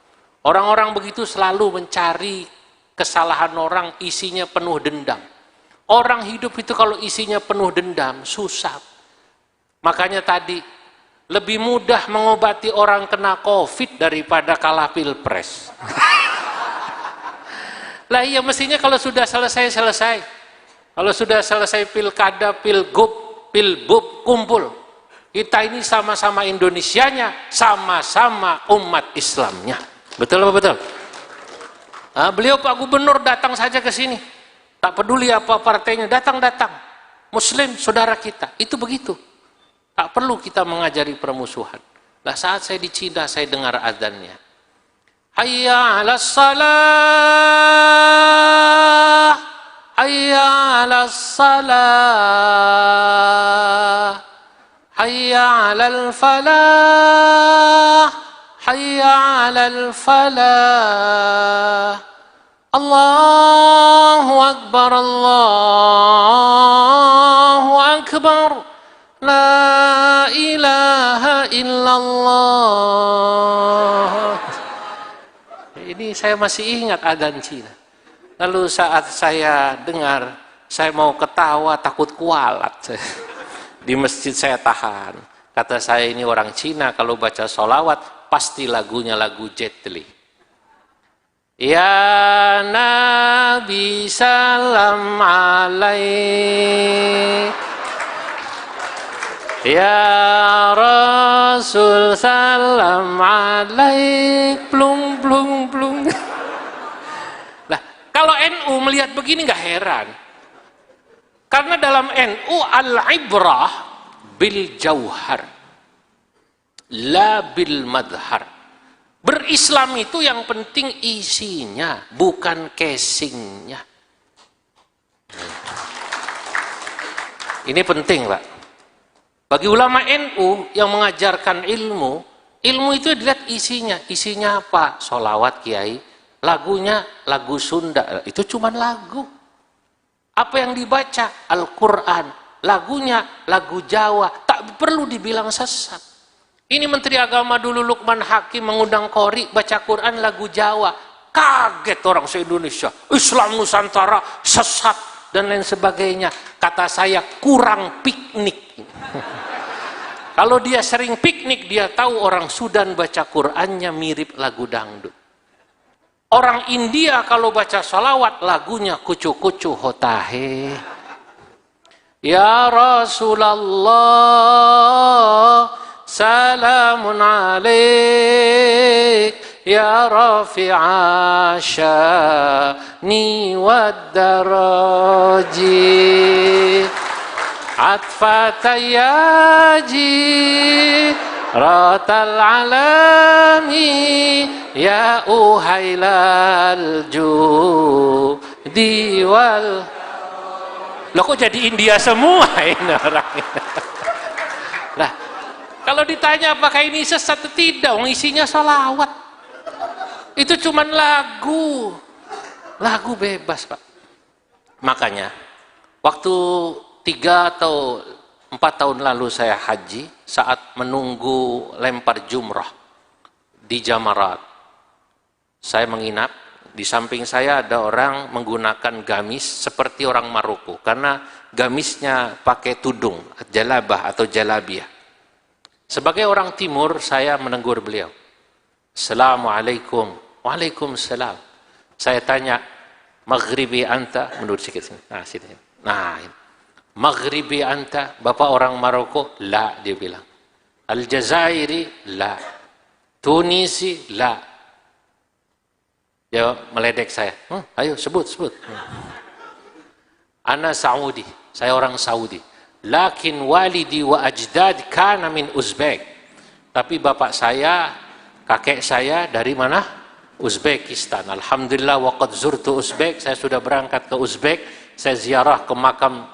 Orang-orang begitu selalu mencari kesalahan orang, isinya penuh dendam. Orang hidup itu kalau isinya penuh dendam, susah. Makanya tadi, lebih mudah mengobati orang kena COVID daripada kalah pilpres. Lah iya, mestinya kalau sudah selesai. Kalau sudah selesai pilkada, pilgub, pilbub, kumpul. Kita ini sama-sama Indonesianya, sama-sama umat Islamnya. Betul apa betul? Beliau Pak Gubernur datang saja ke sini. Tak peduli apa partainya, datang-datang. Muslim, saudara kita. Itu begitu. Tak perlu kita mengajari permusuhan. Nah, saat saya di Cina, saya dengar azannya. Hayya 'alas salah. Hayya 'alas salah. Hayya 'alal falah. Hayya 'alal falah. Allahu Akbar, Allahu Akbar, la ilaha illallah. Ini saya masih ingat adzan Cina. Lalu saat saya dengar, saya mau ketawa takut kualat. Di masjid saya tahan. Kata saya, ini orang Cina kalau baca sholawat pasti lagunya lagu Jet Li. Ya Nabi salam alaik, ya Rasul salam alaik, plung plung plung. Nah, kalau NU melihat begini nggak heran, karena dalam NU al-ibrah bil jauhar, la bil madhar. Berislam itu yang penting isinya, bukan casingnya. Ini penting, Pak. Bagi ulama NU yang mengajarkan ilmu itu dilihat isinya. Isinya apa? Sholawat Kiai. Lagunya lagu Sunda. Itu cuma lagu. Apa yang dibaca? Al-Quran. Lagunya lagu Jawa. Tak perlu dibilang sesat. Ini Menteri Agama dulu Lukman Hakim mengundang Qori baca Quran lagu Jawa. Kaget orang se-Indonesia. Islam Nusantara sesat dan lain sebagainya. Kata saya kurang piknik. Kalau dia sering piknik, dia tahu orang Sudan baca Qurannya mirip lagu dangdut. Orang India kalau baca sholawat lagunya kucu-kucu hotahe. Ya Rasulullah salamun alaik ya rafi'a syani wad daraji atfatayaji ratal alami ya uhailal judi wal. Loh, kok jadi India semua ini orang ini? Lah, kalau ditanya apakah ini sesat atau tidak, isinya sholawat. Itu cuman lagu bebas, Pak. Makanya, waktu 3 atau 4 tahun lalu saya haji, saat menunggu lempar jumrah di Jamarat, saya menginap, di samping saya ada orang menggunakan gamis seperti orang Maroko, karena gamisnya pakai tudung, jalabah atau jalabiah. Sebagai orang timur, saya menegur beliau. Assalamualaikum. Waalaikumsalam. Saya tanya, Maghribi anta, mundur sedikit sini. Nah, sini. Nah, ini. Maghribi anta, bapak orang Maroko? La, dia bilang. Aljazairi? La. Tunisi? La. Dia meledek saya. Ayo sebut. Ana Saudi, saya orang Saudi. Lakin walidi wa ajdad kana min Uzbek. Tapi bapak saya, kakek saya dari mana? Uzbekistan. Alhamdulillah waqad zurtu Uzbek, saya sudah berangkat ke Uzbek, saya ziarah ke makam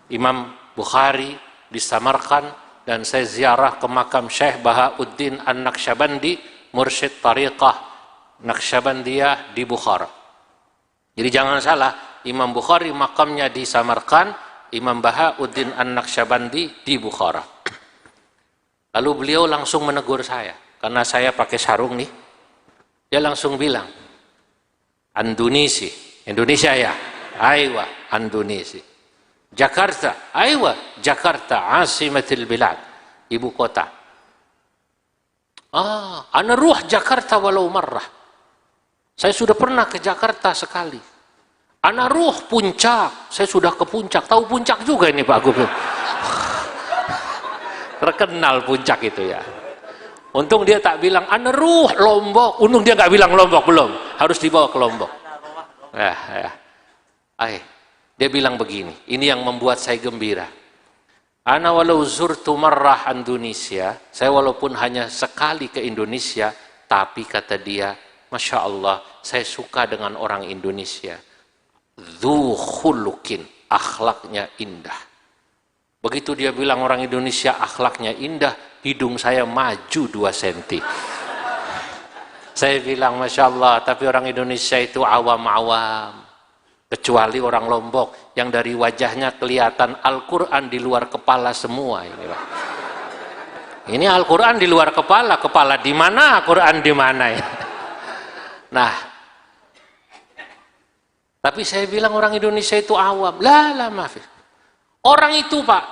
Imam Bukhari di Samarkand, dan saya ziarah ke makam Syekh Bahauddin An-Naqsyabandi, mursyid tariqah Naqsyabandiyah di Bukhara. Jadi jangan salah, Imam Bukhari makamnya di Samarkand, Imam Bahauddin An-Naqsyabandi di Bukhara. Lalu beliau langsung menegur saya, karena saya pakai sarung nih. Dia langsung bilang, Andunisi, Indonesia ya? Aywa, Andunisi. Jakarta, aywa, Jakarta, asimatil bilad, ibu kota. Ana ruh Jakarta walau marrah. Saya sudah pernah ke Jakarta sekali. Ana ruh Puncak, saya sudah ke Puncak. Tahu Puncak juga ini Pak Gubernur. Terkenal Puncak itu ya. Untung dia tak bilang ana ruh Lombok. Untung dia nggak bilang Lombok, belum. Harus dibawa ke Lombok. Ya. Dia bilang begini. Ini yang membuat saya gembira. Ana walau zurtu marrah Indonesia. Saya walaupun hanya sekali ke Indonesia, tapi kata dia, Masya Allah, saya suka dengan orang Indonesia. Dzu khuluqin, akhlaknya indah. Begitu dia bilang orang Indonesia akhlaknya indah, hidung saya maju 2 cm. Saya bilang, Masya Allah, tapi orang Indonesia itu awam-awam. Kecuali orang Lombok, yang dari wajahnya kelihatan Al-Quran di luar kepala semua. Ini Al-Quran di luar kepala, kepala di mana, Quran di mana ya? Nah, tapi saya bilang orang Indonesia itu awam. Maaf. Orang itu Pak,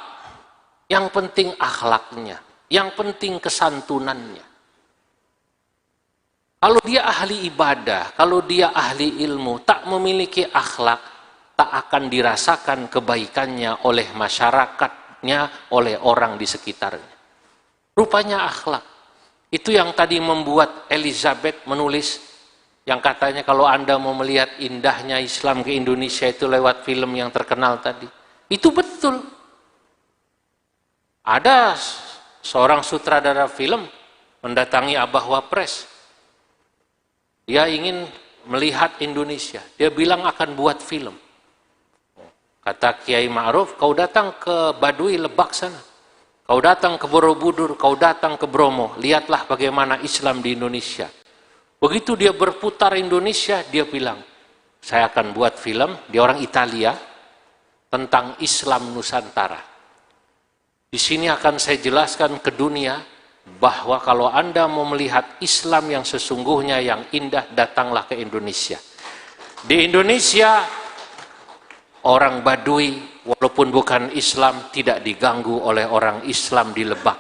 yang penting akhlaknya, yang penting kesantunannya. Kalau dia ahli ibadah, kalau dia ahli ilmu, tak memiliki akhlak, tak akan dirasakan kebaikannya oleh masyarakatnya, oleh orang di sekitarnya. Rupanya akhlak. Itu yang tadi membuat Elizabeth menulis, yang katanya kalau Anda mau melihat indahnya Islam ke Indonesia itu lewat film yang terkenal tadi. Itu betul. Ada seorang sutradara film mendatangi Abah Wapres. Dia ingin melihat Indonesia. Dia bilang akan buat film. Kata Kiai Ma'ruf, kau datang ke Baduy Lebak sana. Kau datang ke Borobudur, kau datang ke Bromo. Lihatlah bagaimana Islam di Indonesia. Begitu dia berputar Indonesia, dia bilang, saya akan buat film, dia orang Italia, tentang Islam Nusantara. Di sini akan saya jelaskan ke dunia, bahwa kalau Anda mau melihat Islam yang sesungguhnya, yang indah, datanglah ke Indonesia. Di Indonesia, orang Baduy, walaupun bukan Islam, tidak diganggu oleh orang Islam di Lebak.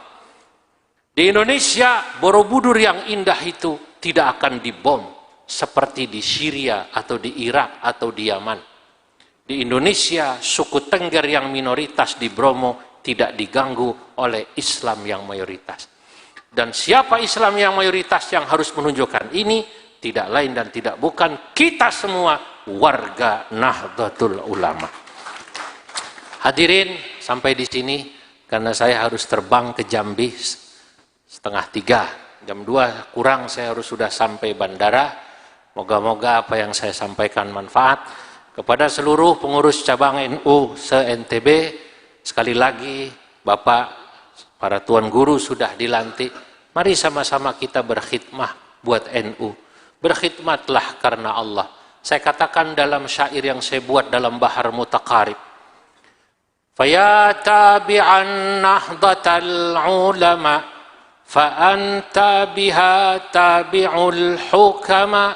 Di Indonesia, Borobudur yang indah itu tidak akan dibom seperti di Syria atau di Irak atau di Yaman. Di Indonesia, suku Tengger yang minoritas di Bromo tidak diganggu oleh Islam yang mayoritas. Dan siapa Islam yang mayoritas yang harus menunjukkan ini? Tidak lain dan tidak bukan kita semua warga Nahdlatul Ulama. Hadirin, sampai di sini karena saya harus terbang ke Jambi 2:30. Jam 2 kurang saya harus sudah sampai bandara. Moga-moga apa yang saya sampaikan manfaat. Kepada seluruh pengurus cabang NU se-NTB, sekali lagi Bapak, para tuan guru sudah dilantik. Mari sama-sama kita berkhidmah buat NU. Berkhidmatlah karena Allah. Saya katakan dalam syair yang saya buat dalam Bahar Mutaqarib. Faya tabi'an nahdatal ulama fa anta biha tabi'ul hukama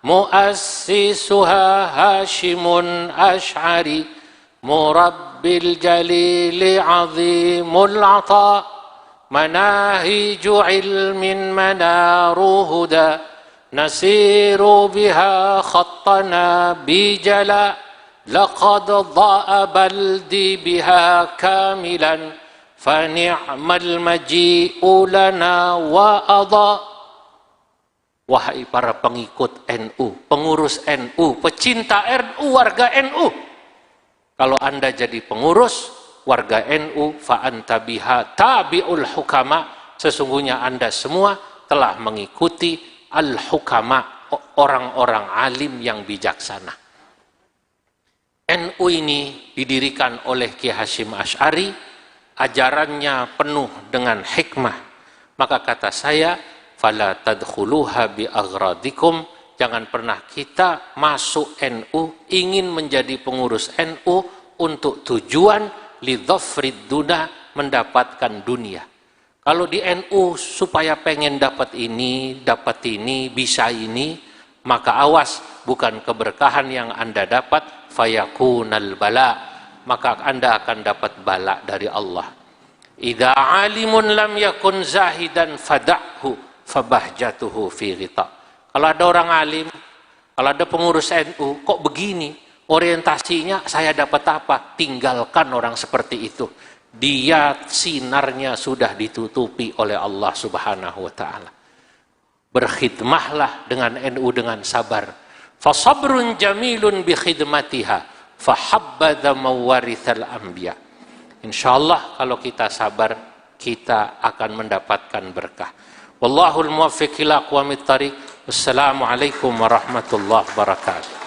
muassisuha Hashimun Ash'ari murabbil jalili azimul ata manahiju ilmin manaru huda nasiru biha khattana bijala laqad dha'a baldi biha kamilan fa ni'mal maji'u lana wa adha. Wahai para pengikut NU, pengurus NU, pecinta NU, warga NU, kalau Anda jadi pengurus warga NU, fa anta biha tabi'ul hukama, sesungguhnya Anda semua telah mengikuti al-hukama, orang-orang alim yang bijaksana. NU ini didirikan oleh Ki Hashim Ash'ari, ajarannya penuh dengan hikmah. Maka kata saya, fala tadkhuluha bi aghradikum, jangan pernah kita masuk NU, ingin menjadi pengurus NU untuk tujuan lidhafrid duna, mendapatkan dunia. Kalau di NU supaya pengen dapat ini, bisa ini, maka awas, bukan keberkahan yang Anda dapat, fayakunal bala, maka Anda akan dapat bala dari Allah. Idza alimun lam yakun zahidan fada'hu fabahjatuhu fi ghita. Kalau ada orang alim, kalau ada pengurus NU, kok begini orientasinya, saya dapat apa? Tinggalkan orang seperti itu. Dia sinarnya sudah ditutupi oleh Allah Subhanahu wa taala. Berkhidmahlah dengan NU dengan sabar. Fasabrun jamilun bi khidmatiha fahabbadha mawarithal anbiya. Insyaallah kalau kita sabar, kita akan mendapatkan berkah. Wallahul muwaffiq ila aqwamit thariq. Wassalamualaikum warahmatullahi wabarakatuh.